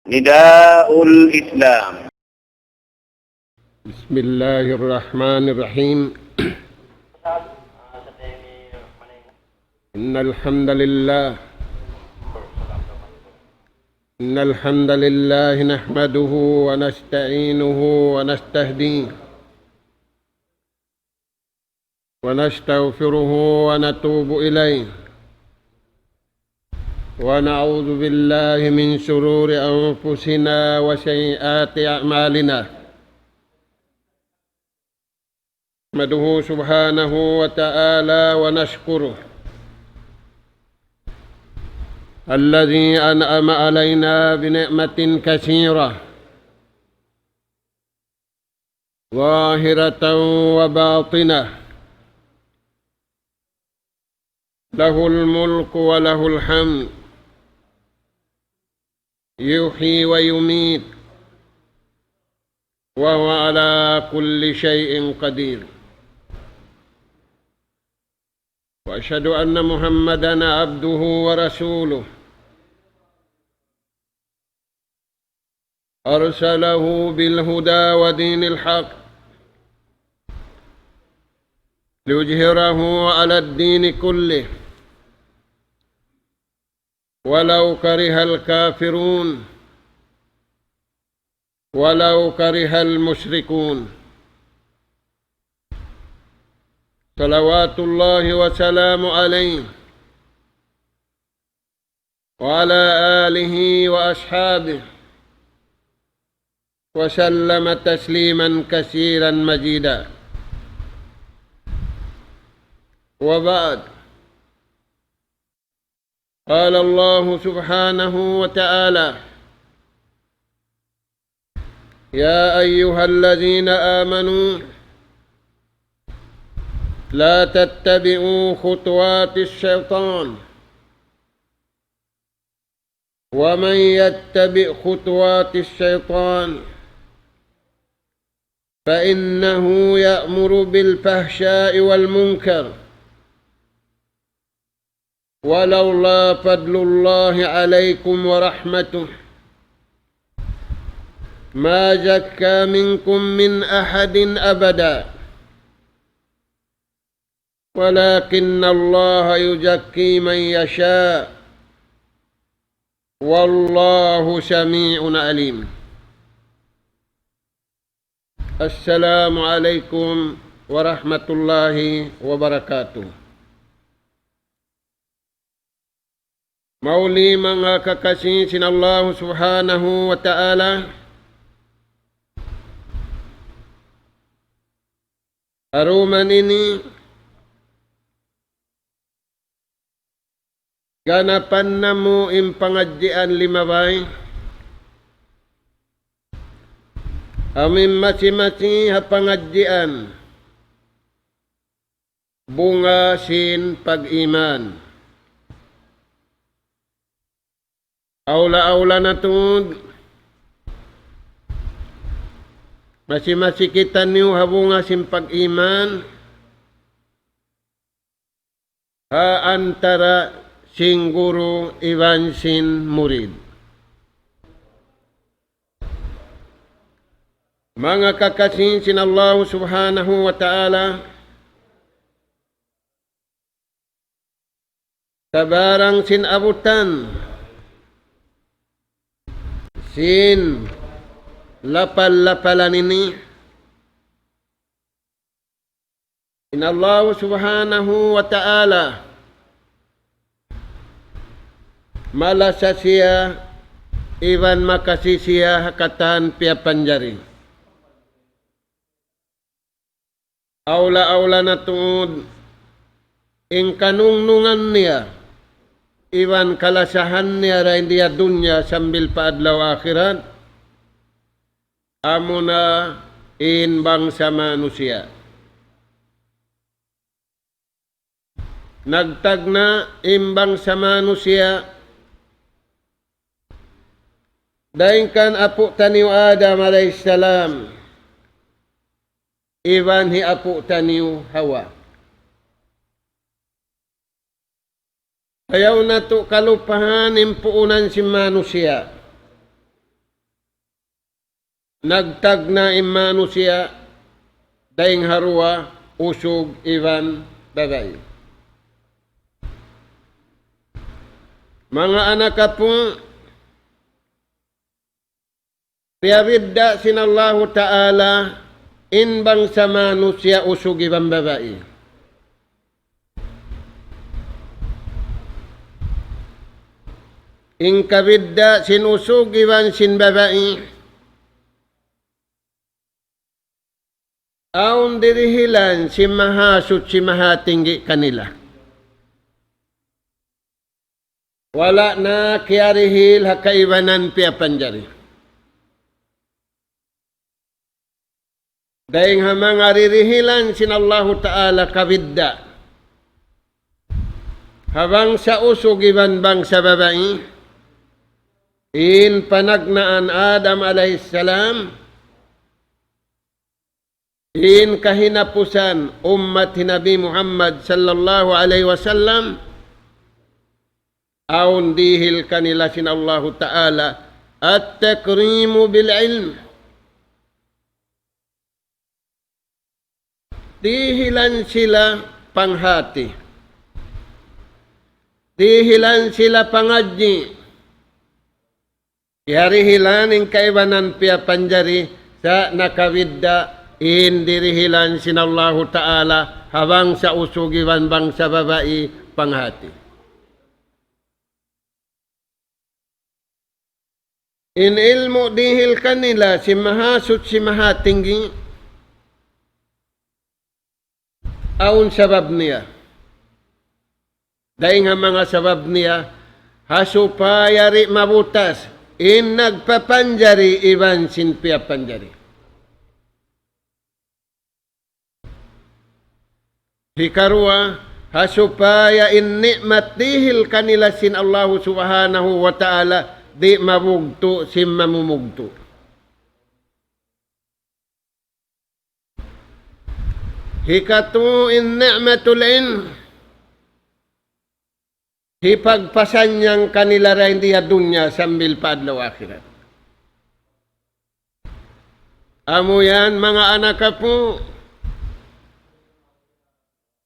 نداء الإسلام. بسم الله الرحمن الرحيم. إن الحمد لله نحمده ونستعينه ونستهديه ونستغفره ونتوب إليه ونعوذ بالله من شرور أنفسنا وسيئات أعمالنا. نحمده سبحانه وتعالى ونشكره الذي أنعم علينا بنعمة كثيرة ظاهرة وباطنة، له الملك وله الحمد، يحيي ويميت، وهو على كل شيء قدير. وأشهد أن محمدًا عبده ورسوله أرسله بالهدى ودين الحق ليظهره على الدين كله ولو كره الكافرون ولو كره المشركون. صلوات الله وسلامه عليه وعلى آله وأصحابه وسلم تسليما كثيرا مزيدا. وبعد، قال الله سبحانه وتعالى: يا أيها الذين آمنوا لا تتبعوا خطوات الشيطان، ومن يتبع خطوات الشيطان فإنه يأمر بالفحشاء والمنكر، ولولا فضل الله عليكم ورحمته ما زكى منكم من أحد أبدا، ولكن الله يزكي من يشاء، والله سميع عليم. السلام عليكم ورحمة الله وبركاته. Mauli mga kakasih sinallahu subhanahu wa ta'ala, aruman ini ganapan namu impangadjian limabay amin masi-masi hapangadjian bunga sin pag-iman. Aula-aula na tud masi-masi kita niyo habunga sin pag-iman ha antara sing guru iwan sin murid. Mga kakasih sin Allah subhanahu wa ta'ala, tabarang sin abutan sin lapal-lapalan ini, in Allah subhanahu wa ta'ala malasa siya iwan makasih siya hakatan pia panjari. Aula-aula na tuod ing kanungnungan niya iwan kalasahan niya rin diya dunya sambil paadlaw akhirat, amo na inbang sa manusia. Nagtag na imbang sa manusia daing kan apo taniw Adam alayhisalam iwan hi apo taniw Hawa. Ayaw na to kalupahan impuunan si manusia nagtag na imano siya daing harua usog iwan babay. Mga anak po, riyabidda sinallahu ta'ala inbang sa manusia usog iwan babay. Ingkabidda sinusog iwan sin babay. Aun dirihilan si mahasut si mahatinggi kanila. Wala na kiarihil hakaiwanan piya panjari. Dahing hamang aririhilan sinallahu ta'ala kabidda. Habang sa usog iwan bang sa babae, in panagnaan Adam alayhissalam, in kahinapusan ummat Nabi Muhammad sallallahu alaihi wasallam, aun dihil kanila sinallahu ta'ala at takrimu bil ilm. Dihilan sila panghati. Dihilan sila pangadji. Yarihilan in kaiwanan piya panjari sa nakawidda in dirihilan sinallahu ta'ala habang sa usugiwan bang sa babae panghati. In ilmu dihil kanila si mahasut si mahatinggi aun sabab niya. Dahil nga mga sabab niya hasupayari mabutas in nagpapanjari iwan sinpia panjari. Hikarua hasupaya in nikmat dihil kanila sin Allah subhanahu wa ta'ala di mabugto sim mamumugto. Hikatu in ni'matul ilm hipagpasan niyang kanila rin diya dunya sambil paadlaw akhirat. Amo yan mga anak po,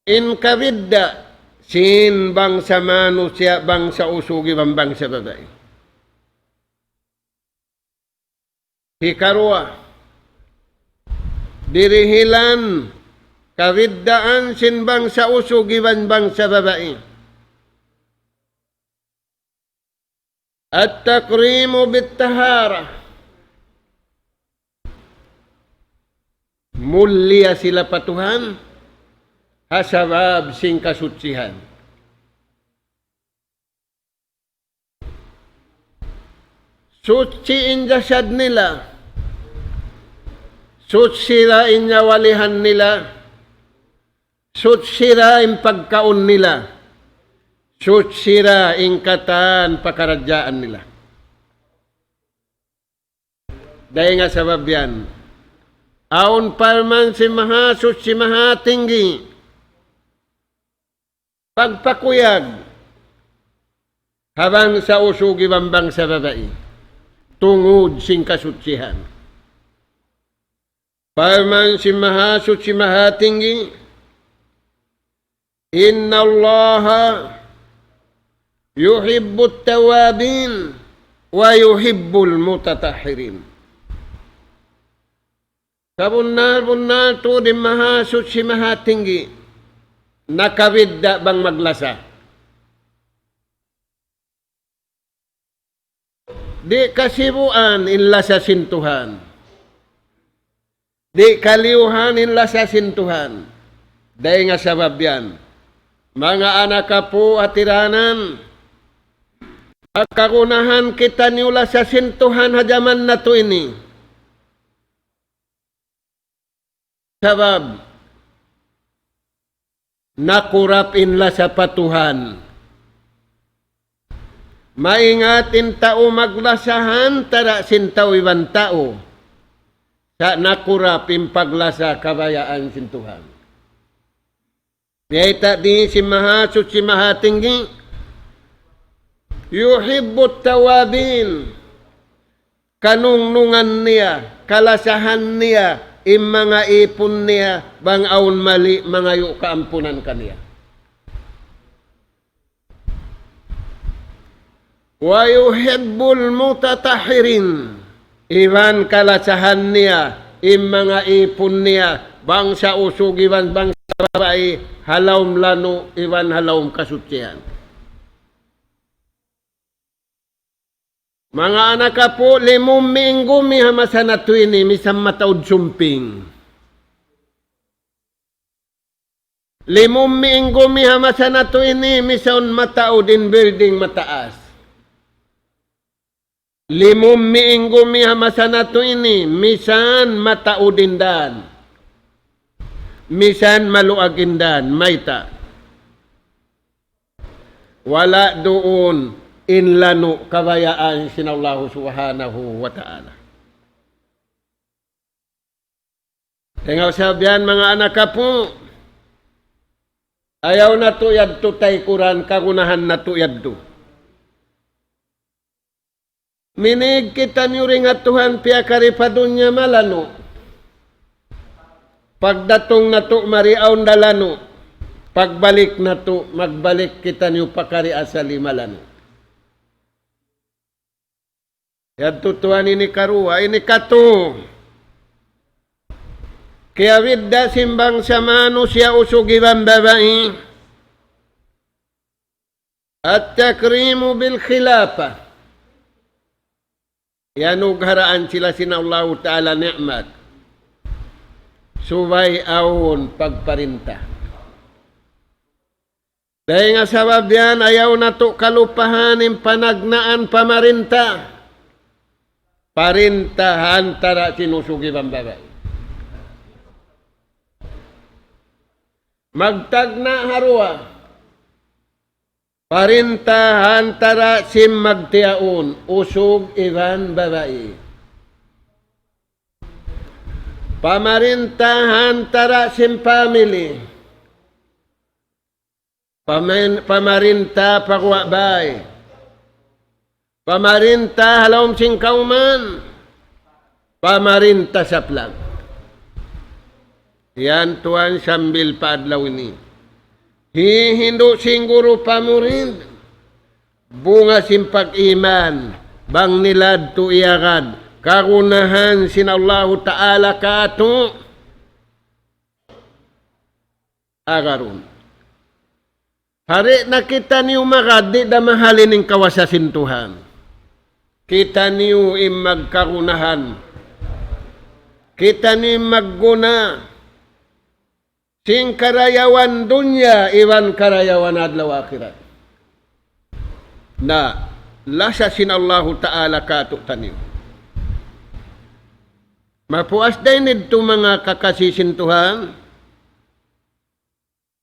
in kabidda sin bang sa manusia bang sa usugi bang sa babae. Hikarwa, dirihilan kawiddaan sinbang sa usugiwan bang sa babae. At takrimu bittahara. Mulia sila patuhan hasabab sing kasutsihan. Suci in jasad nila. Sutsira in nyawalihan nila. Sutsira in pagkaon nila. Sutsira in katan pakaradyaan nila. Dahil nga sabab yan. Aun parman si mahasut si mahatinggi. Pagpakuyag. Habang sa usugi bambang sa babae. Tungod sing kasutsihan. Parman si mahasut si mahatinggi, inna Allaha yuhibbut tawabin wa yuhibbul mutatahirin. Kabunar-bunar to di mahasut si mahatinggi, nakawidda bang maglasa. Di kasibuan inla sa sintuhan. Di kaliuhan inla sa sintuhan. Dahil nga sabab yan. Mga anak po at tiranan, kakunahan kita niula sa sintuhan hajaman na to ini. Sabab, nakurap inla sa patuhan. Maingatin tao maglasahan, tara sintaw iwan tao. Sa nakurap impaglasa kabayaan sintuhan. Diyata di si mahasut si mahatinggi, yuhibbut tawabin, kanungnungan niya, kalasahan niya, mga ipon niya, bang aun mali, mga yu kaampunan kaniya. Wa yuhibbul mutatahirin, iwan kalasahan niya, mga ipon niya, bang sa usog, iwan bang sa babae, halawm lano, iwan halawm kasutsihan. Mga anak ka po, 5 minggu mihamasa na tuwini, misang mataod sumping. 5 minggu mihamasa na tuwini, misang mataod in building mataas. 5 minggu mihamasa na tuwini, misan mataodin dan. Misan maluagin dan, maita. Wala doon inlano kabayaan sinallahu subhanahu wa ta'ala. Tengaw sabihan mga anak ka po, ayaw na to yadto tay kuran, kagunahan na to yadto. Minig kita niyo ring at Tuhan piyakari pa doon niya malano. Pagdatong na to mariaon dalano, pagbalik na to, magbalik kita niyo pakari asali malano. Yan tutuan ini karuwa, ini kato. Kaya widda simbang sa manusia usugiban babae. At takrimu bil khilafa. Yan ugharaan sila Allah Ta'ala ni'mat. Subay awon pagparinta. Dahil nga sabab yan, ayaw na to kalupahanin panagnaan pamarinta. Parintahan tara sinusugiban babae. Magtagna harua. Parintahan tara sim magtiaun. Usog iban babae. Pamarintahan tara sim family. Pamarinta pagwabay. Pamarinta halawm sing kauman. Pamarinta saplang. Yan tuan sambil paadlaw ini. Hihindo singguro pamurid. Bunga simpag iman. Bang nilad tu iyagad. Kagunahan sinallahu ta'ala kato. Agarun. Hari na kita niyo magad, di da mahalin ng kawasasin Tuhan. Kita niyo magkagunahan. Kita niyo magguna. Sing karayawan dunya, iwan karayawan adlaw akhirat. Na lasa sinallahu ta'ala kato taniyo. Mapuas din ito mga kakasisin Tuhan.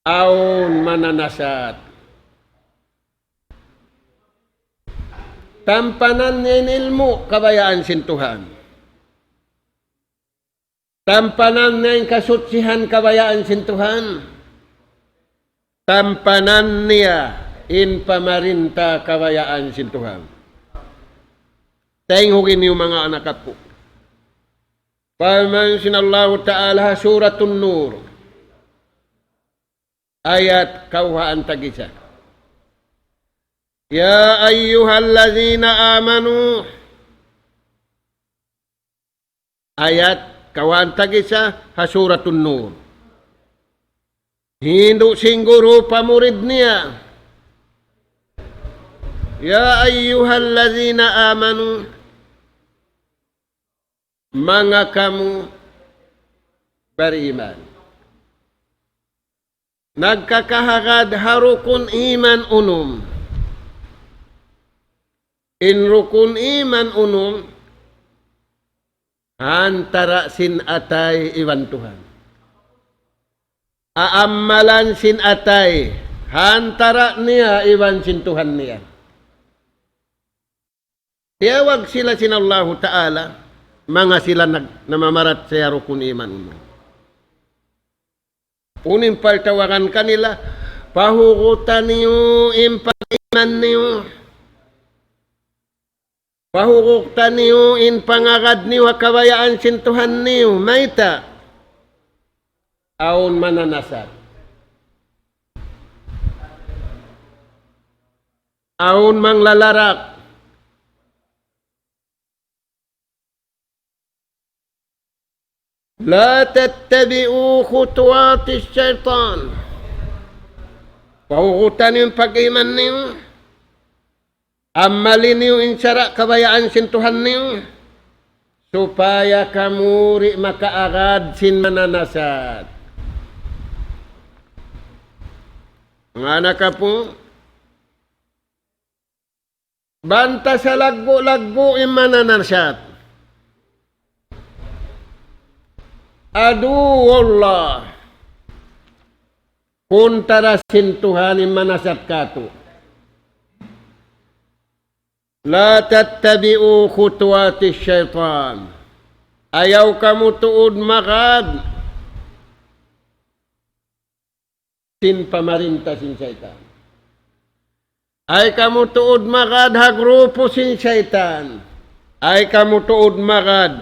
Aun mananasat. Tampanan niya ilmo, kabayaan sin Tuhan. Tampanan niya kasutsihan, kabayaan sin Tuhan. Tampanan niya in pamarinta, kabayaan sin Tuhan. Tenghugin niyo mga anak po. Paman sinallahu ta'ala suratun nur. Ayat kauhaan tagisa. Ya ayyuhallazina amanu. Ayat kauhaan tagisa hasuratun nur. Hindu singguro pamurid niya. Ya ayyuhallazina amanu. Mga kamu beriman. Nagkakahagad harukun iman unum. In rukun iman unum, antara sin atay iwan Tuhan. Aamalan sin atay, antara niya iwan sin Tuhan niya. Tiyawag sila sin Allah Ta'ala, mga sila namamarat sa rukun iman unum. Unin paltawagan kanila, pahugutan niyo, impag-iman niyo. Pahukuktan niyo in pangagad niyo kabayaan sintuhan niyo mayta aun mananasat. Aun manglalarak. La tattabi'u khutuwati syaitan. Pahukutan niyo yung pag-iman niyo. Amalin niyo insara kabayaan sintuhan niyo. Supaya kamu makaagad sin mananasat. Mga anak ka po, banta sa lagbo-lagbo yung mananasat. Adu Allah. Kuntara sintuhan yung manasat kato. La tattabi'u khutuwati syaitan. Ayaw kamu tuod makad. Sin pamarinta sin syaitan. Ay kamu tuod makad hagrupo sin syaitan. Ay kamu tuod makad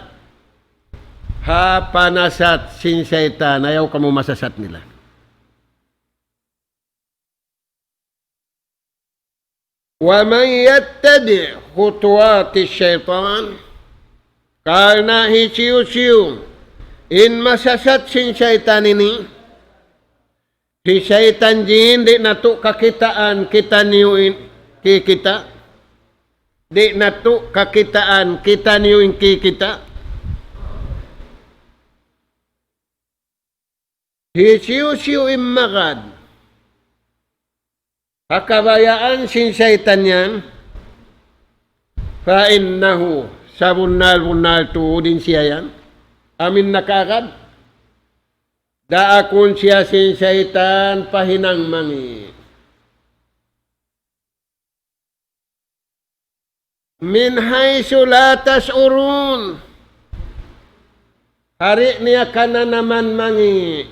ha panasat sin syaitan. Ayaw kamu masasat nila. وَمَنْ يَتَّبِعْ خُطُوَاتِ الشَّيْطَانِ karena hisiu-siu in masasat sin syaitan ini si syaitan jin di natu kakitaan kita niuin ki kita di natu kakitaan kita niuin ki kita hisiu-siu immagad Hakabayaan sin syaitan yan, fa innahu sa bunal-bunal tuudin siya yan. Amin nakakad. Daakon siya sin syaitan pahinang mangi. Min haysu la tas'urun. Hari niya kana naman mangi.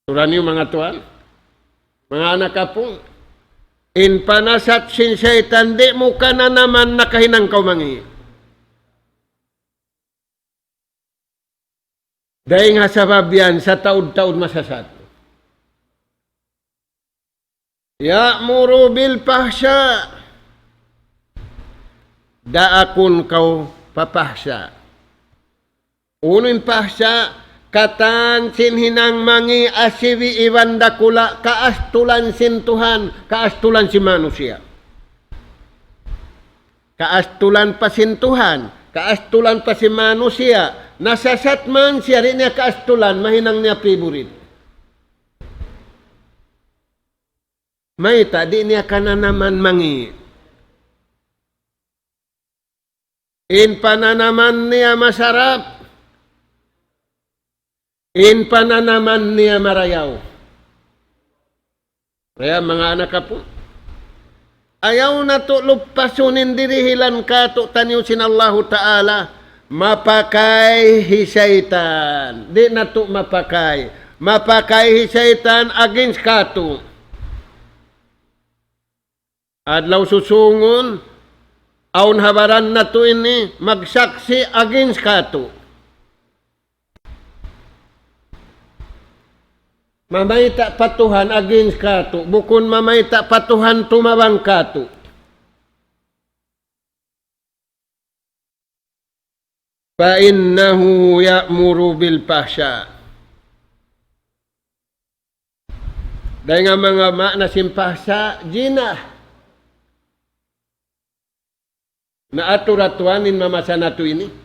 Surah niyo mga tuan. Mga anak kapong, in panasat sin syaitan, di mo ka na naman nakahinang kaumangi. Dahil nga sabab yan, sa taud-taud masasat. Ya'muru bil fahsya. Daakon kau papahsya. Uno yung pahsya, katan sin hinang mangi asiwi ibanda kula kaastulan sin Tuhan, kaastulan si manusia. Kaastulan pa sin Tuhan, kaastulan pa si manusia. Nasasat man siya rin niya kaastulan, mahinang niya favorite. May tadi niya ka na naman mangi. In pananaman niya masarap. In pananaman niya marayaw. Kaya mga anak ka po, ayaw na to lupasunin dirihilan ka to tanyo sin Allah Ta'ala, mapakay hisaytan. Di na to mapakay. Mapakay hisaytan against ka to. Adlaw susungon, aun habaran na to ini, magsaksi against ka to. Mamayta patuhan against kato. Bukun mamayta patuhan tumabang kato. Fa innahu ya'muru bil fahsya. Dahil nga mga na simpahsa, jina. Na aturatuanin mamasa nato ini.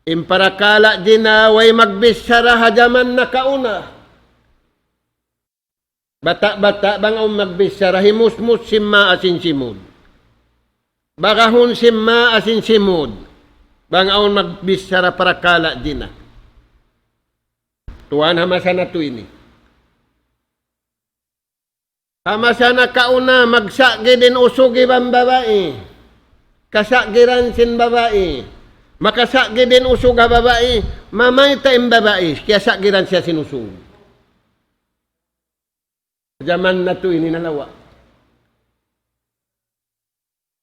Imparakala dinaway magbisara hajaman na kauna. Bata-bata bang magbisara himusmus simma asin simud. Bagahon simma asin simud. Bang magbisara parakala dina. Tuan hamasa na to ini. Hamasa na kauna magsagi din usugi bang babae. Kasagiran sin babae. Makasagi din usog ang babae, mamay tayong babae, kaya sagiran siya sinusog. Zaman na ito, ininalawa.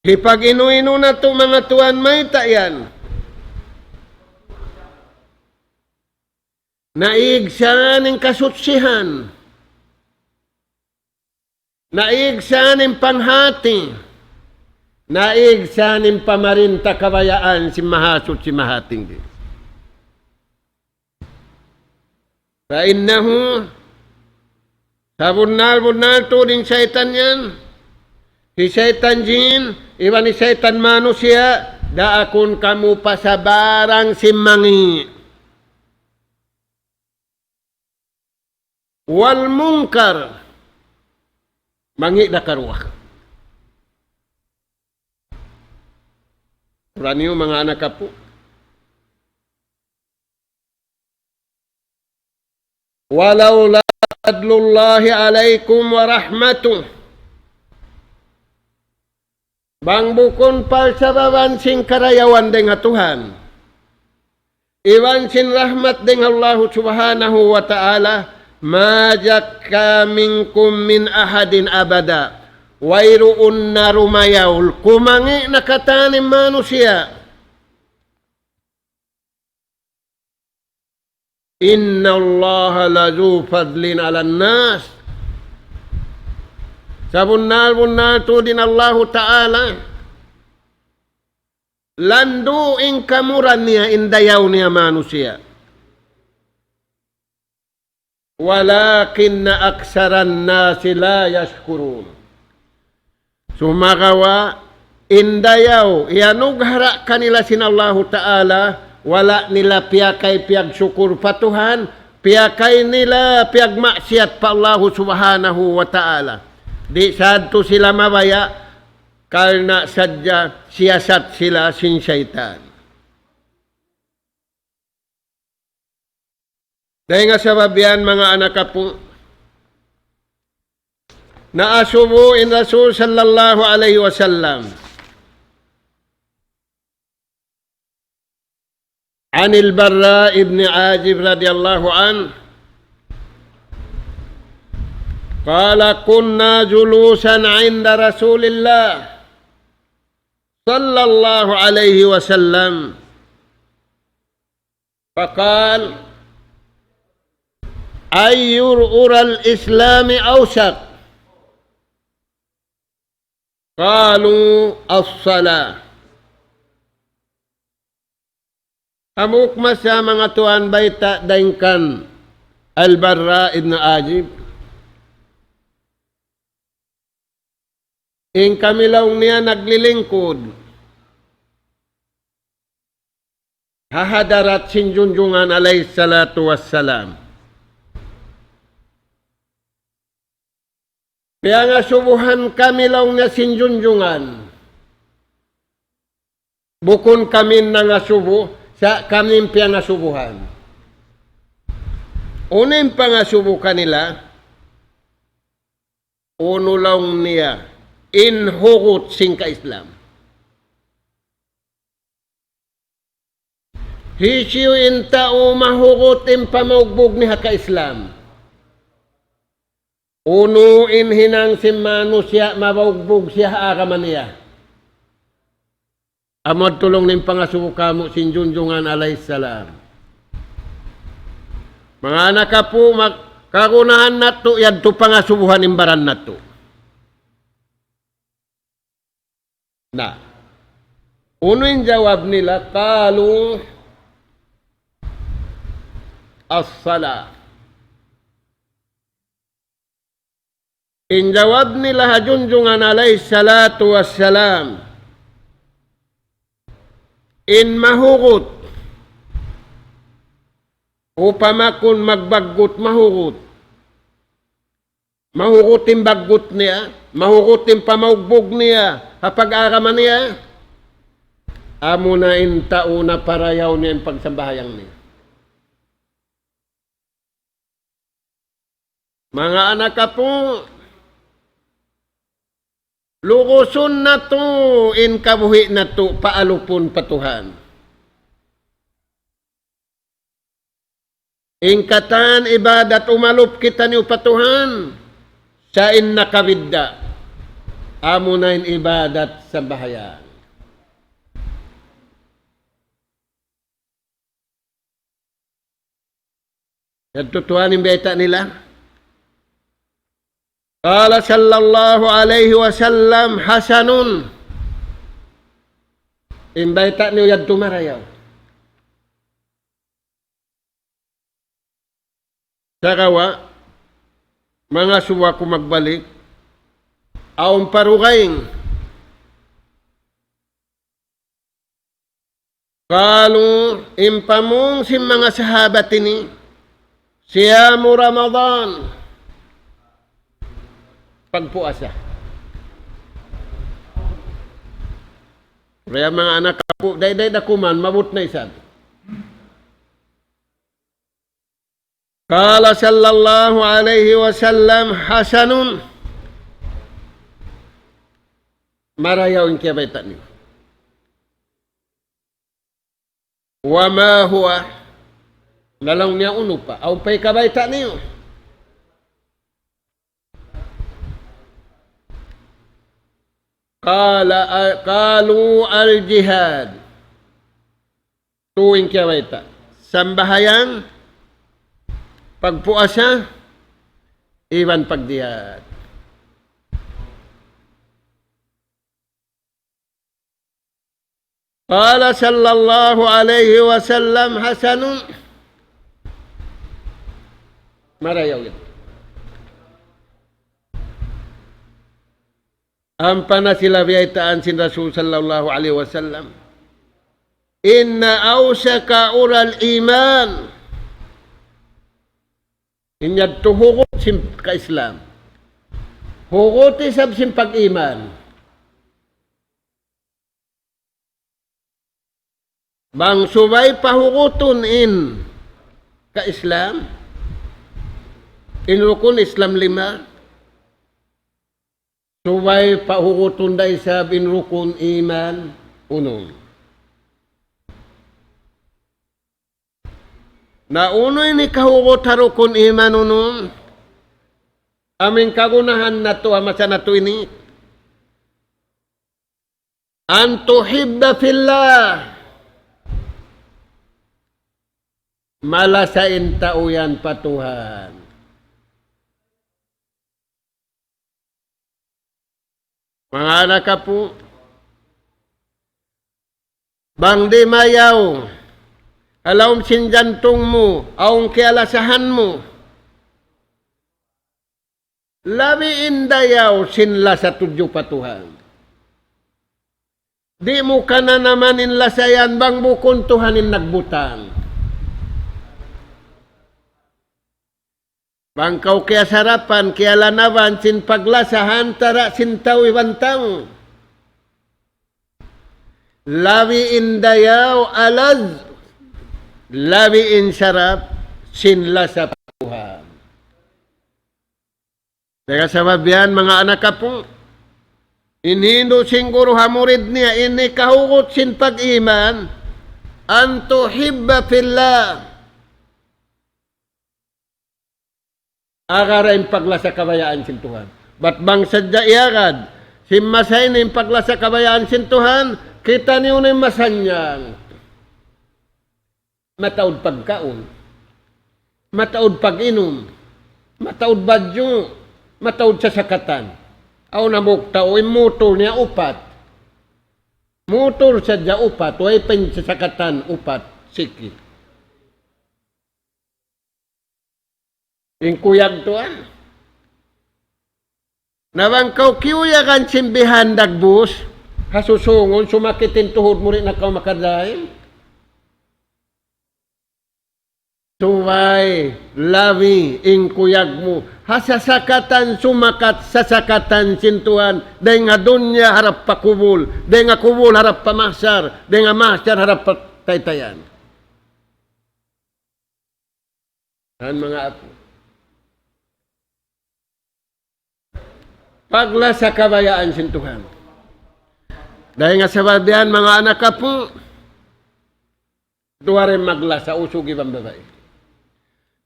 Hipag inu-inu na to mga tuan may tayan. Naig siya ng kasutsihan. Naig siya ng panghati. Naig siya ng pamarinta kabayaan si mahasot si mahating din. Fainnahu sabunal-bunal to din syaitan yan. Si syaitan jin, iwan ni syaitan manusia, daakon kamu pasabarang simmangi. Wal mungkar, mangi na karuah. Raniyo mga anak kapo. Walau la fadlullahi alaikum wa rahmatuh. Bang bukon pal sa babansing karayawan deng Tuhan. Iwan sin rahmat deng Allah subhanahu wa ta'ala. Majaka minkum min ahadin abada. Wairuun na rumayaul. Kumangi na katanim manusia. Inna Allah lazu fadlin ala nas. Sabunal-bunal to din Allah Ta'ala. Landu ing kamuran niya, indayaw niya manusia. Walakin na aksaran na sila yashkurun. Sumagawa, indayaw, ianughara kanila sin Allah Ta'ala, wala nila piyakay piyag syukur patuhan, piyakay nila piyag maksiat pa Allah Subhanahu wa Ta'ala. Di sadto sila mabaya, karna sadya siyasat sila sin syaitan. Dahil nga sa babiyan mga anak kapo, naasubo in Rasul sallallahu alaihi wasallam. عن البراء بن عازب رضي الله عنه قال كنا جلوسا عند رسول الله صلى الله عليه وسلم فقال أي أرى الإسلام أوسط قالوا الصلاة. Amuk masa mga tuan baita daingkan Al-Barra ibn Azib. Ing kamilaw niya naglilingkod. Hahadarat sinjunjungan alayhi salatu wassalam. Kaya nga subuhan kamilaw niya sinjunjungan. Bukon kami na nga subo, sa kami piya nga subuhan. Unin pa nga subo kanila, uno lang niya, inhugot sing ka-Islam. Hisiyo in tao mahugot in pamagbog niya ka-Islam. Uno in hinang simano siya, mabagbog siya araman niya. Amad tulong ng pangasubo kamo sinjunjungan alayhisalam. Mga anak ka po, kagunahan na to, yan to pangasubuhan imbaran na to. Na, uno yung jawab nila, kalu as-sala. In jawab nila hajunjungan alayhisalatu wassalam, in mahugot, upamakon magbagot mahugot. Mahugot yung bagot niya, mahugot yung pamaugbog niya, hapag-araman niya, amo na in tao na parayaw niya yung pagsambahayang niya. Mga anak ka po, lukuson na to, in kabuhi na to, paalupon patuhan. Ingkatan ibadat umalup kita ni patuhan, sa in nakabidda. amo na ibadat sa bahayan. Nagtutuan yung beta nila. Qala sallallahu alaihi wasallam hasanun. Imbita niyo yad tumarayaw. Sakawa, mga suwa ko magbalik, aong parugaing. Kalu impamong si mga sahabat ini, siyamu Ramadan, pagpuasa. Kaya mga anak po, day dakuman, mabut na isab. Kala sallallahu alaihi wasallam hasanun. Marayaw yung kiyabaitan niyo. Wa ma huwa nalang niya uno pa. Aw pa'y kabaitan niyo. Kalu al-jihad. Tuwing kiyabaitan. Sambahayang pagpuasa, iwan pagdiyad. Qala sallallahu alaihi wasallam hasanun. Marayaw yun. Ampana sila biyaitaan sin Rasul sallallahu alaihi wasallam. Inna awsaka ural iman. Inyad tuhugot sim ka-Islam. Hugot isab sim pag-iman. Bang subay pahuguton in ka-Islam. Inrukun Islam 5. Subay pahuguton da isab inrukun iman 1. Na unoy ni kahugot harukun iman 1. Aming kagunahan na to, amasa na to ini. An tuhibba fillah. Malasain tauyan patuhan. Mga anak ka po, bang di mayaw, alawm sinjantong mo, aong kialasahan mo, labi indayaw sinla sa tudyo patuhan. Di mo ka na naman inlasayan, bang bukon tuhanin nagbutang. Bangkaw kaya sarapan, kaya lanawan, sin paglasahan, tara sin tawi-bantang. Lawi indayaw alaz, lawi in sarap, sin lasa patuhan. Kaya sababihan mga anak ka po, inhindo singuro hamurid niya, ini kahugot sin pag-iman, anto hibba fillah. Agara yung paglasa kabayaan sin Tuhan. Ba't bang sadya iagad? Simmasay na yung paglasa kabayaan sin Tuhan, kita niyo na yung masanyang. Mataod pagkaon. Mataod pag-inom. Mataod badyo. Mataod sa sakatan. Aw na mukta o yung motor niya upat. Motor sadya upat. O ay pen sa sakatan upat. Sikit. Yung kuyag to Nabangkaw kiuyagan simbihan dagbus, hasusungon, sumakitin tuhod mo rin na kau makadain. Suway, lawi, ing kuyag mo, hasasakatan sumakat, sasakatan sintuhan, day nga dunya harap pa kubul, day nga kubul harap pa mahsar, day nga mahsar harap pa taytayan. Yan mga apo. Pagla sa kabayaan sin Tuhan. Dahil nga sababihan mga anak ka po, duwa rin magla sa usog ibang babae.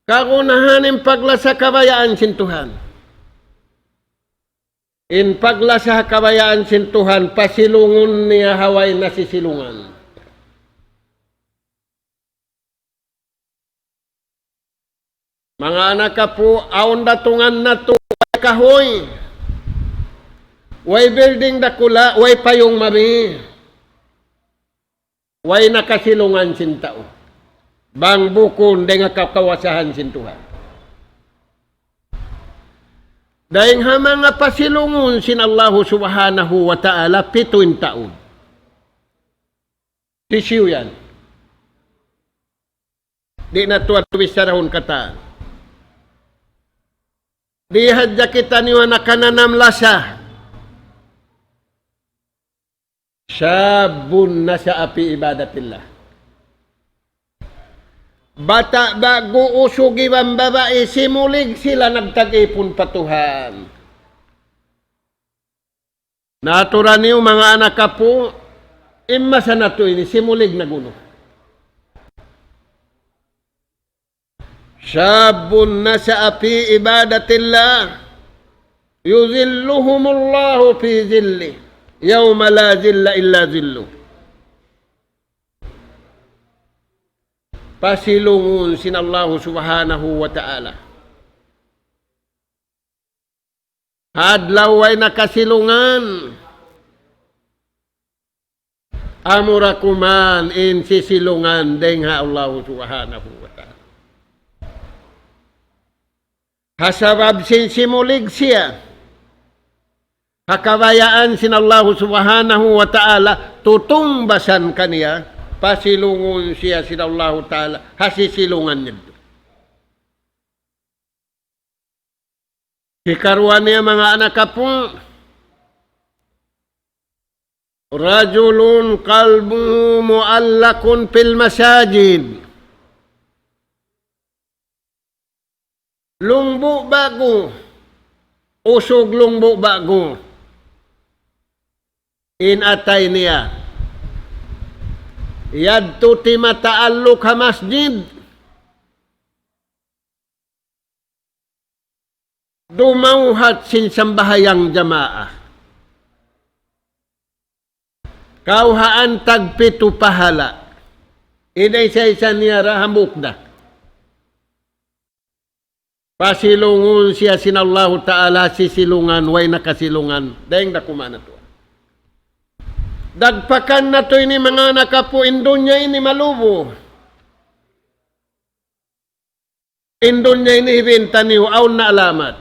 Kagunahanin pagla sa kabayaan sin Tuhan. In pagla sa kabayaan sintuhan, pasilungon niya haway na sisilungan. Mga anak ka po, aon datungan na to, kahoy. Way building dakula, way payong mami. Way nakasilungan sintao. Bang bukon, di nga kakawasahan sintuhan. Dahil nga mga pasilungon sin Allahu subhanahu wa ta'ala, 7 taon. Tisiw yan. Di na tuwis sa rahon kataan. Di hadya kita niwa nakananam lasa. Syabun na sa api ibadatillah. Bata bago usugi ang babae, simulig sila nagtag-ipon patuhan. Natura niyo mga anak ka po, imasa na to ini, simulig na guno. Syabun na sa api ibadatillah, yuzilluhumullahu fi zilli, yawma la zilla illa zillu. Pasilungon sin Allahu subhanahu wa ta'ala. Hadlaw ay nakasilungan. Amurakuman in sisilungan dengha Allahu subhanahu wa ta'ala. Hasabab sin simulig siya. Hakabayaan sin Allahu subhanahu wa ta'ala tutungbasan kaniya. Pasilungon siya sin Allahu ta'ala. Hasisilungan niya. Hikaruan niya mga anak ka po. Rajulun qalbuhu mu'allakun fil masajid. Lungbo bago. Usog lungbo bago. Inatay niya. Yadto ti mataaluk ha masjid. Dumauhat sin sambahayang jamaah. Kauhaan tagpito pahala. Inay sa isa niya rahamuk na. Pasilungon siya sin Allahu ta'ala sisilungan, way nakasilungan. Dahil nakumana to. Dagpakan na to ini mga nakapo, indonya ini malubo. Indonya ini ibinta niyo, aun na alamat.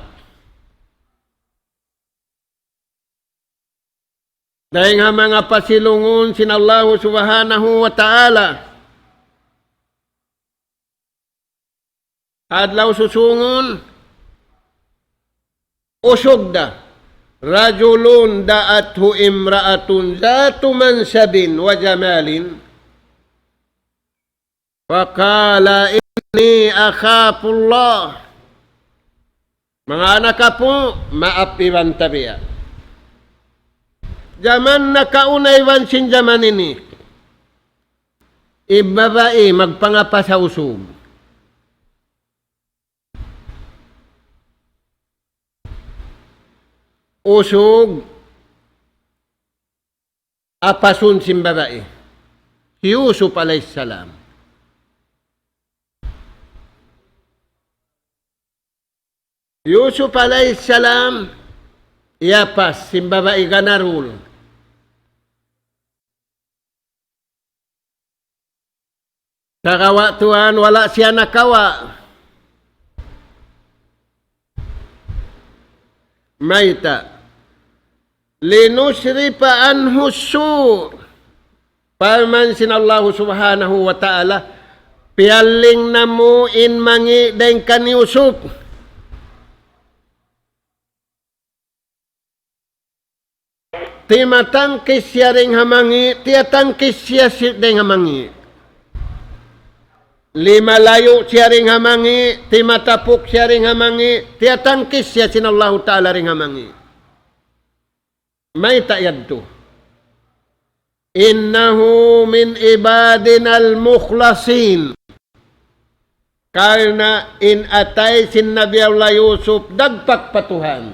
Dahil nga mga pasilungon sin Allahu subhanahu wa ta'ala. Adlaw susungon, usog da. Rajulun da'athu imra'atun zatu mansabin wa jamalin. Faqala inni akhafullah. Mga anak ka po, maapiwan tabiya. Jaman na kaunaywan sin jaman ini. Ibabae magpangapa sa usog. Usog apasun sin babae. Si Yusuf alayhis salam. Yusuf alayhis salam iapas sin babae ganarul. Sa kawatuan wala siya nakawa. Maita. Linusripa anhu sur. Paman sin Allahu subhanahu wa ta'ala. Pialing na mo in mangi den kan Yusuf. Timatangkis siya ring hamangi. Tiatangkis siya ring hamangi. Lima layo siya ring hamangi. Timatapok siya ring hamangi. Tiatangkis siya sin Allahu ta'ala ring hamangi. May tayad to. Innahu min ibadina al-mukhlasin. Karna in atay sin Nabi Allah Yusuf dagpak patuhan.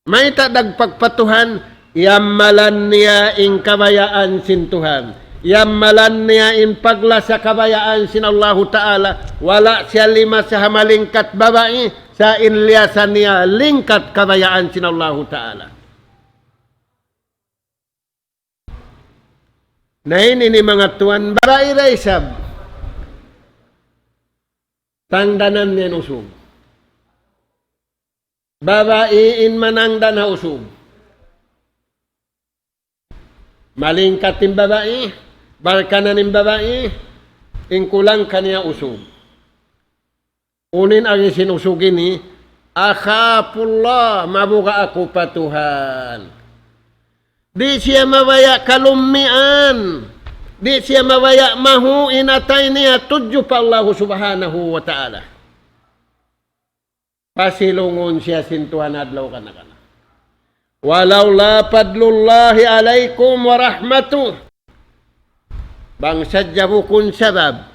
May tadag pagpatuhan, yamalan niya ing kabayaan sin Tuhan. Yamalan niya in pagla sa kabayaan sin Allah Ta'ala. Wala siya lima sa hamalingkat babae, sa inliasan niya lingkat kabayaan sin Allah Ta'ala. Nain ini mga tuan, babae raisab. Tangdanan niya usog. Babae in manangdan na usog. Malingkat yung babae, barkanan yung babae, in kulang kaniya usog. Unin ang isinusugin ni, akhapullah, mabuka ako pa Tuhan. Di siya mawaya kalumian. Di siya mawaya mahu inatay niya tudyo pa Allah subhanahu wa ta'ala. Pasilungon siya sintuhan adlaw kana. Walau la padlullahi alaikum wa rahmatuh. Bang sadyabu kun sabab.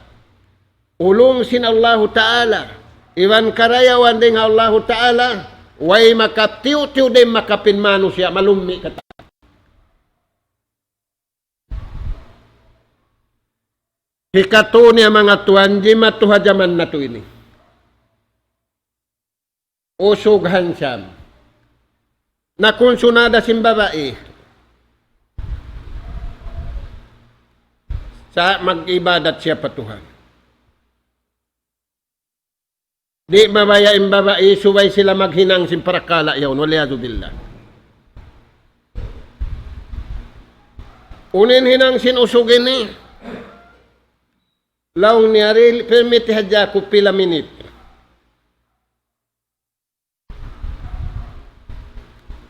Ulong sin Allah Ta'ala. Iwan karayawan din Allah Ta'ala. Way makaptiw-tiw din makapinmano siya. Malumi kata. Hikato niya mga tuan, di matuhajaman na to ini. Usughan siya. Nakonsunada sin babae. Sa mag-ibadat siya patuhan. Di mabaya yung babae, subay sila maghinang sin parakala yawn. Waliyadu billah. Unin hinang sin usugin ni. Laong niyari, permiti hadya ko pila minit.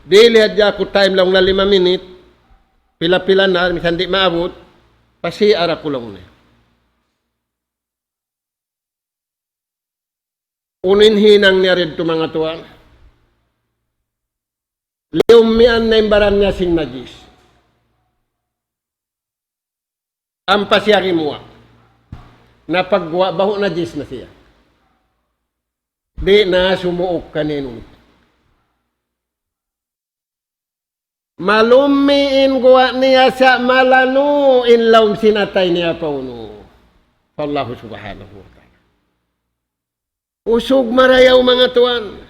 Dili hadya ko time lang na 5 minit. Pila-pila na, misan di maabot. Pasiara ko lang na. Unin hinang niya rin mga tuwa. Liumian na imbaran niya sing najis. Ang pasyari muwa. Napagwa, baho najis na siya. Di na sumuok kaninong. Malumiin guwa niya sa malano inlaw sinatay niya pauno. Allah subhanahu wa ta'ala. Usog marayaw mga tuwan.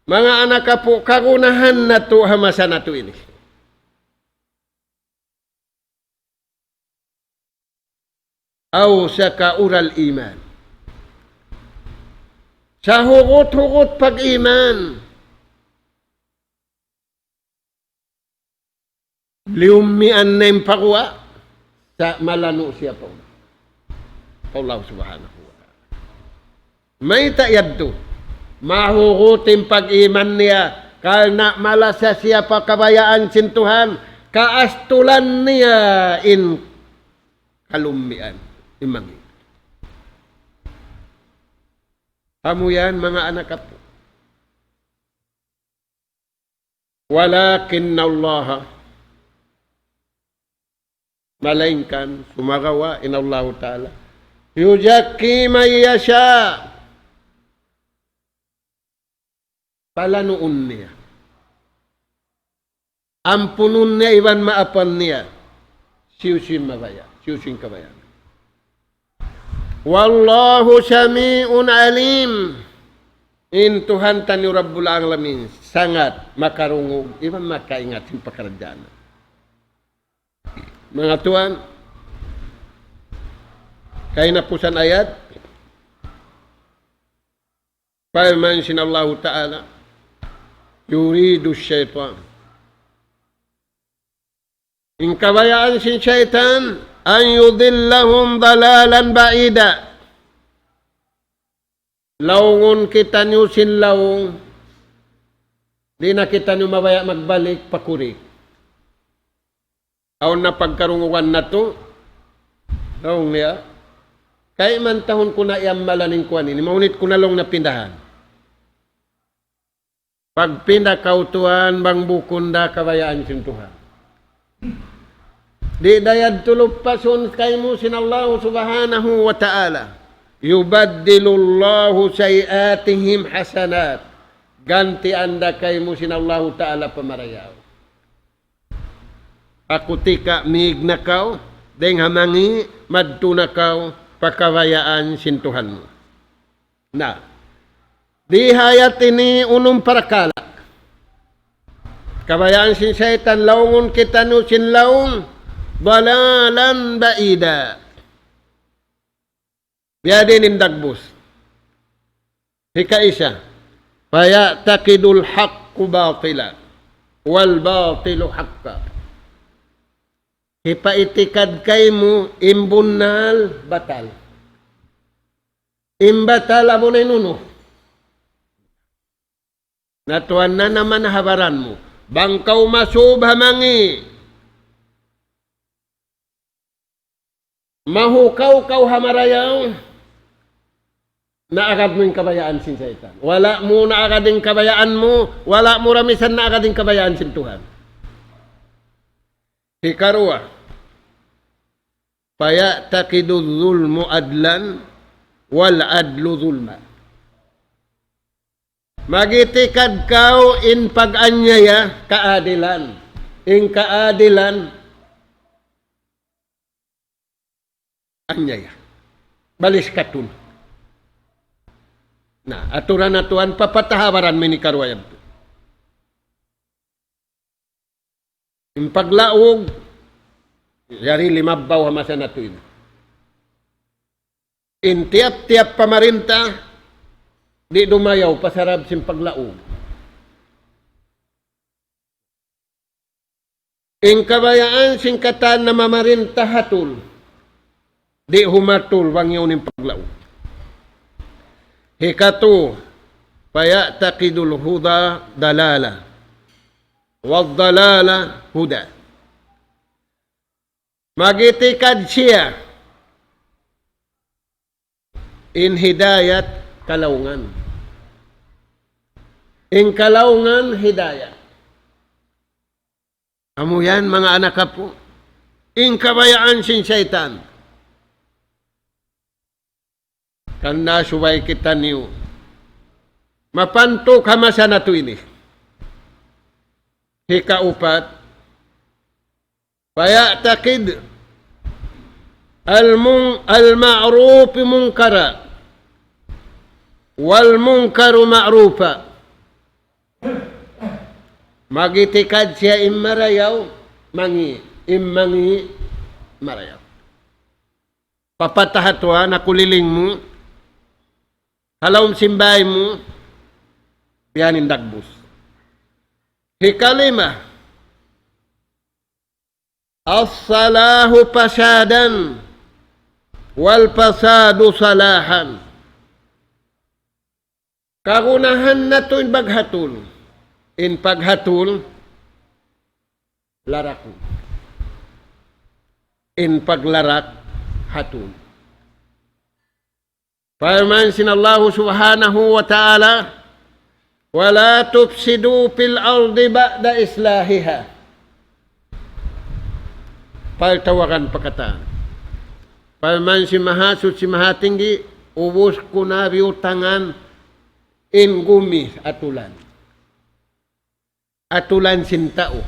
Mga anak po, kagunahan na to hamasa na to ini. Aw sa kaural iman. Sa hugot-hugot pag-iman. Liumian na yung pakwa sa malano siya po. Allah subhanahu wa ta'ala. May tayad to. Mahugutin pag-iman niya. Kalna malasa siya pa kabayaan sintuhan. Kaastulan niya in kalumian. Imangi. Amo yan mga anak po. Walakin Allah malainkan sumagawa in Allah Ta'ala yuzakki man yasha palanuun niya ampunun niya iwan maapan niya siyusin mabaya siyusin kabayan wallahu sami'un alim in Tuhan tani Rabbul Alamin sangat makarungog iwan makaingat yung pakaradaan. Mga tuan, kaya napusan ayat, Pamansin Allah Ta'ala, yuridu syaitan. In kabayaan sin syaitan, an yudillahum dalalan ba'ida. Laungon kita nyo sin laung, di na kita nyo mabaya magbalik pakurik. Aw na pagkarunguan na to, laung niya, kaya man tahon ko na iyamalaning kuwan ini, maunit ko na lang napindahan. Pagpinda kautuan, bang bukunda kabayaan sin Tuhan. Di dayad tulog pasun kay mo sin Allah subhanahu wa ta'ala. Yubaddilullahu sayiatihim hasanat. ganti anda kay mo sinallahu ta'ala pamarayaw. Ako tika mig nakaw, deng hamangi madto nakaw pakawayaan sintuhan mo. Na, di hayat ini unong parakala. Kabayaan sin syaitan laungon kita no sin laung balalan baida. Biadin indagbus. Hika isa. Faya takidul haqqu batila wal batilu haqqa. Hipaitikad kay mo imbunal batal. Imbatal amo na inuno. Natuan na naman habaran mo. Bangkaw masub hamangi. Mahukaw kaw hamarayaw. Naagad mo yung kabayaan sin Satan. Wala mo naagad yung kabayaan mo. Wala mo ramisan naagad yung kabayaan sin Tuhan. Hikarwa. Faya takidu zulmu adlan wal adlu zulma. Magitikad kau in pag-anyaya kaadilan. In kaadilan anyaya. Balis katun. Nah, aturan-aturan papatahawaran mini karwayan to. In paglaog yari limabaw hamasa na to yun. In tiap-tiap pamarinta di dumayaw pasarab sin paglaog. In kabayaan sin katan na mamarinta hatul di humatul wangyaw ning paglaog. Hikatu faya taqidul huda dalala wad dalala huda. Magitikad siya in hidayat kalaungan. In kalaungan hidayat. Amo yan mga anak po. In kabayaan sin syaitan. Kanda subay kita niyo. Mapanto kamasa na to ini. Hikaupat. Faya takid al-ma'ruf munkara wal munkaru ma'rufa. Magitikad siya imarayaw immangi marayaw. Papatahatwa na kuliling mo halawm simbay mo yanin dagbus. Hikalima as-salahu fasadan wal fasadu salahan. Kagunahan na to in baghatul. In paghatul, larak. In paglarak, hatul. Firman sin Allah subhanahu wa ta'ala, wala tufsidu fil ardi ba'da islahiha. Paltawakan pakataan. Firman si mahasud si mahatinggi, ubos ko na biutangan in gumi atulan. Atulan sin tao,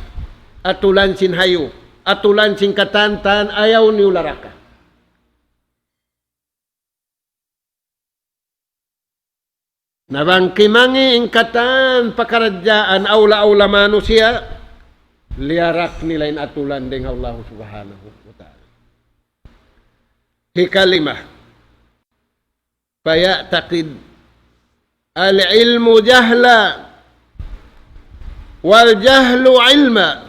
atulan sin hayo, atulan sin katantan, ayaw ni ularaka. Nabangkimangi ingkatan pakaradyaan aula-aula manusia, liarak nila in atulan ding Allah subhanahu wa ta'ala. Hikalima, faya taqid al-ilmu jahla wal jahlu ilma.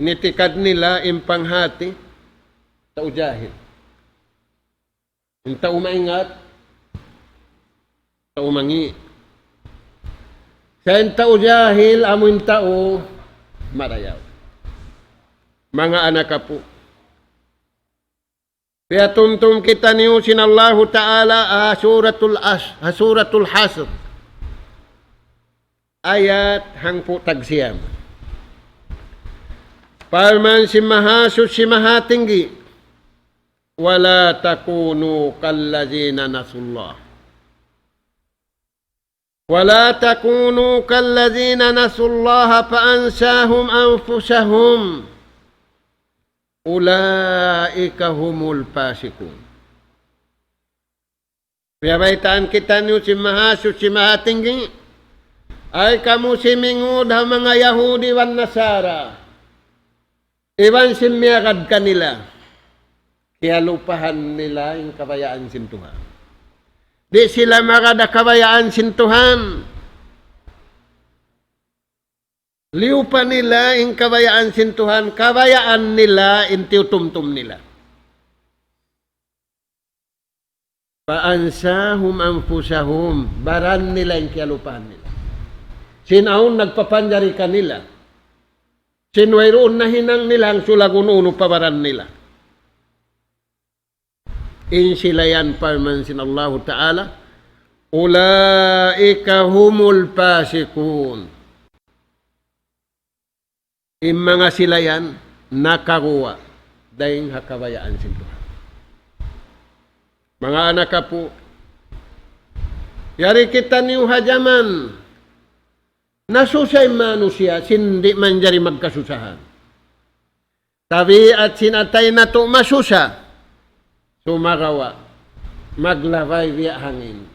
Nitikad nila impanghati tao jahil. Yung tao maingat, tao mangi. Sa tao jahil, amun tao marayaw. Mga anak po. Kaya tumtum kita niyo sinallahu ta'ala suratul hasr. Ayat hangpo tagsiyam. Parman si mahasud si mahatinggi. Wala takunu kallazina nasullah. ولا تكونوا كالذين نسوا الله فأنساهم أنفسهم أولئك هم الفاسقون. Piyabaitaan kita niyo si mahasut si mahatinggi ay kamu simingod ang mga Yahudi wan Nasara. Iwan simiyagad kanila. Kaya lupahan nila yung kabayaan sintuhan. Di sila makadakabayaan sintuhan. Liupa nila yung kabayaan sintuhan. Kabayaan nila yung tiutumtum nila. Paansahum anfusahum. Baran nila yung kialupahan nila. Sinaon nagpapanjari kanila. Sinwayroon na hinang nilang sulagununo pabaran nila. Insilayan parmansin Allah Ta'ala. Ulaika humul pasikun. Yung mga silayan nakakuha dahil hakabayaan sintuhan. Mga anak ka po, yari kita niyo hajaman, nasusay manusia, sindi man jari magkasusahan. Tabi at sinatay na to masusa, sumagawa, maglaway via hangin.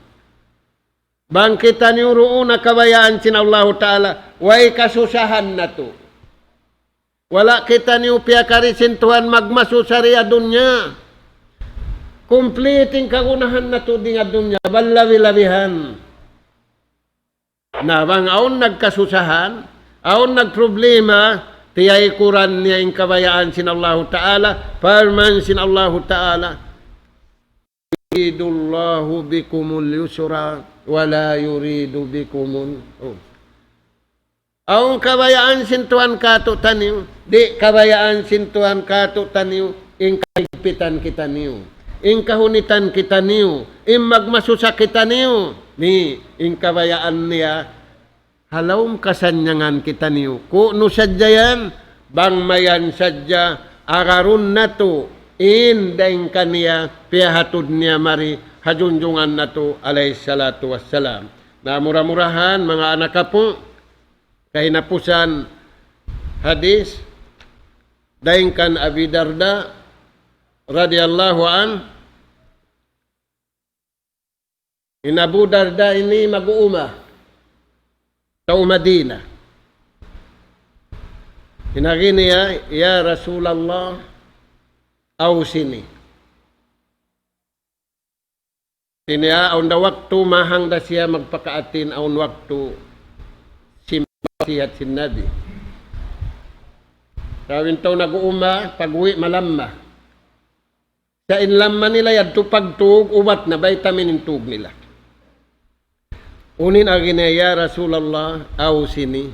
Bangkitan niyo roon na kabayaan sin Allah Ta'ala, way kasusahan na to. Wala kita niyo piyakarisin Tuhan magmasusari adunya. Completing kagunahan na to di nga dunya, balabi-labihan. Na bang aon nagkasusahan, aon nagproblema, tiyay kuran niya yung kabayaan sin Allah Ta'ala, parman sin Allah Ta'ala. Yuridullahu bikumul yusra, wala yuridu bikumul. Aon kabayaan sin Tuhan kato taniw, di kabayaan sin Tuhan kato taniw, ing kaigpitan kita niyo. Ing kahunitan kita niyo, ing magmasusa kita niyo, ni ing kabayaan niya, halawm kasanyangan kita niyo. Kuno sadya yan, bang mayan sadya, agarun na to, in daing kaniya, piyahatod niya mari, hajunjungan na to, alayhi salatu wassalam. Na mura-murahan, mga anak ka po, kahinapusan, hadis, daing kan Abi Darda, radiyallahu an, Abu Darda ini mag-uuma sa Madina. Hinagi niya, ya Rasulallah, awsini. Siniya, aun da waktu mahang da siya magpakaatin, aun waktu simpasihat sin Nabi. Rawin taw nag-uuma, pag-uwi malamma. Sa inlamma nila yadto pagtug, ubat na vitamin intug nila. Unin agina, ya Rasulallah, awsini,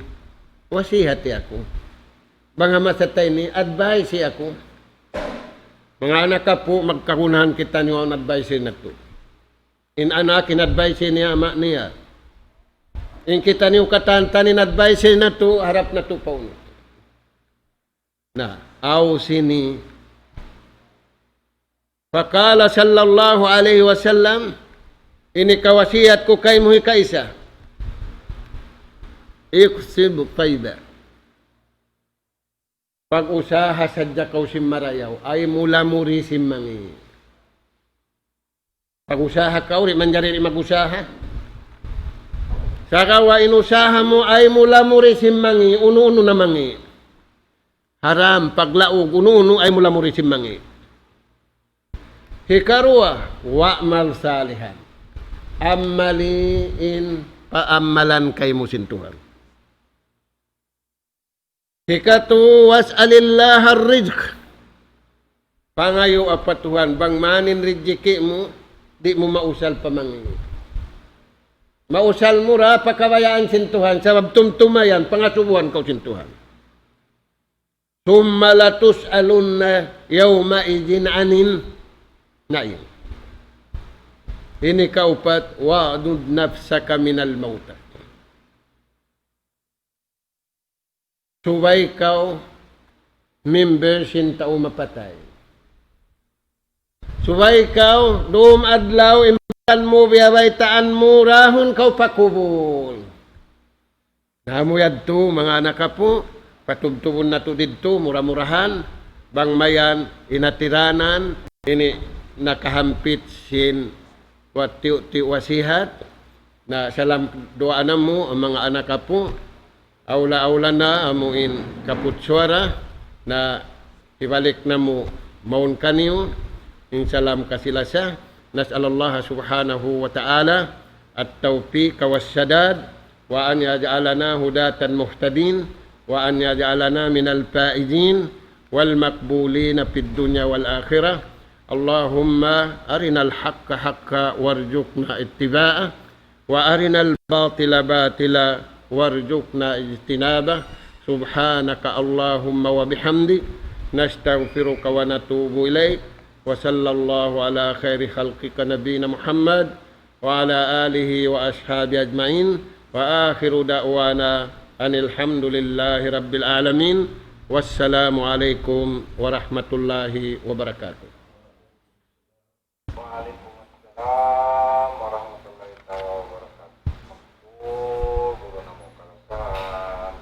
wasihati ako. Banga masatay ni, advice ako. Mga anak ka po, magkakunahan kita niyo ang advice na to. In anak, in-advice niya, ama niya. In kita niyo katantanin advice na to, harap na to pa uno. Na, awsini. Fakala sallallahu alaihi wasallam, ini kawasiyat ko kay mo kaisa. Iksib tayba. Pag-usaha sadya kaw simmarayaw, ay mula muri simmangi. Pag-usaha kaw, manjari mag-usaha. Saka wa inusaha mo, ay mula muri simmangi, uno-uno na mangi. Haram, paglaog, uno-uno, ay mula muri simmangi. Hikarwa, wa'mal salihan. Amaliin paamalan kay mo sintuhan. Hikatu was'alillah ar-rizq. Pangayo apatuhan, bang manin rizki mo, di mo mausal pamangingi. Mausal mo ra, pakabayaan sintuhan, sabab tumtumayan, pangasubuhan kau sintuhan. Summa latus'alunna yawma idin anin na'in. Ini kaupat, wa'dud nafsaka minal mauta. Subay kau, member sintao mapatay. Subay kau, doom adlaw, mo biyabaitaan mo rahon kau pakubol. Namuyad to mga anak ka po, patubtubon na to dito, mura-murahan, bangmayan, inatiranan, ini nakahampit sin wasihat, na salam doanan mo ang mga anak ka po, aula-aula na amuin kaputswara, na ibalik na mo maun kaniyo, insalam kasila siya, nas'alallah subhanahu wa ta'ala at-tawfiq was-sadad wa an yaj'alana hudatan muhtadin wa an yaj'alana minal faizin wal maqbulin fid dunya wal akhirah. Allahumma arinal haqqa haqqa warzuqna ittiba'ah wa arinal batila batila warzuqna ijtinabah. Subhanaka Allahumma wa bihamdik nastaghfiruka wa natubu ilaik. Wa sallallahu ala khairi khalqika nabiyina Muhammad wa ala alihi wa ashabi ajma'in wa akhiru da'wana anil hamdulillahi rabbil alamin. Wassalamu alaikum warahmatullahi wabarakatuh. Waalaikumsalam warahmatullahi wabarakatuh. Guru namo kalasan.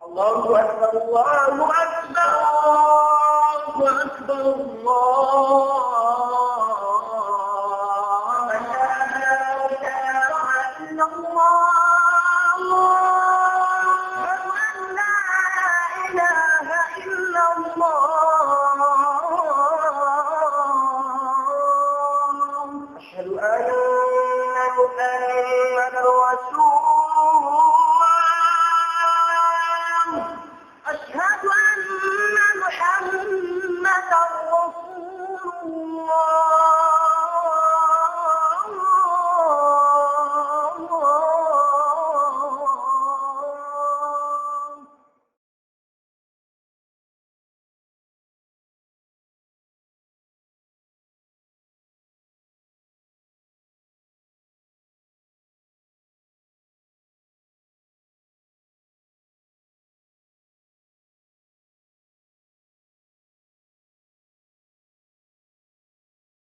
Allahu Akbar, Allahu Akbar, Allahu Akbar, Allah.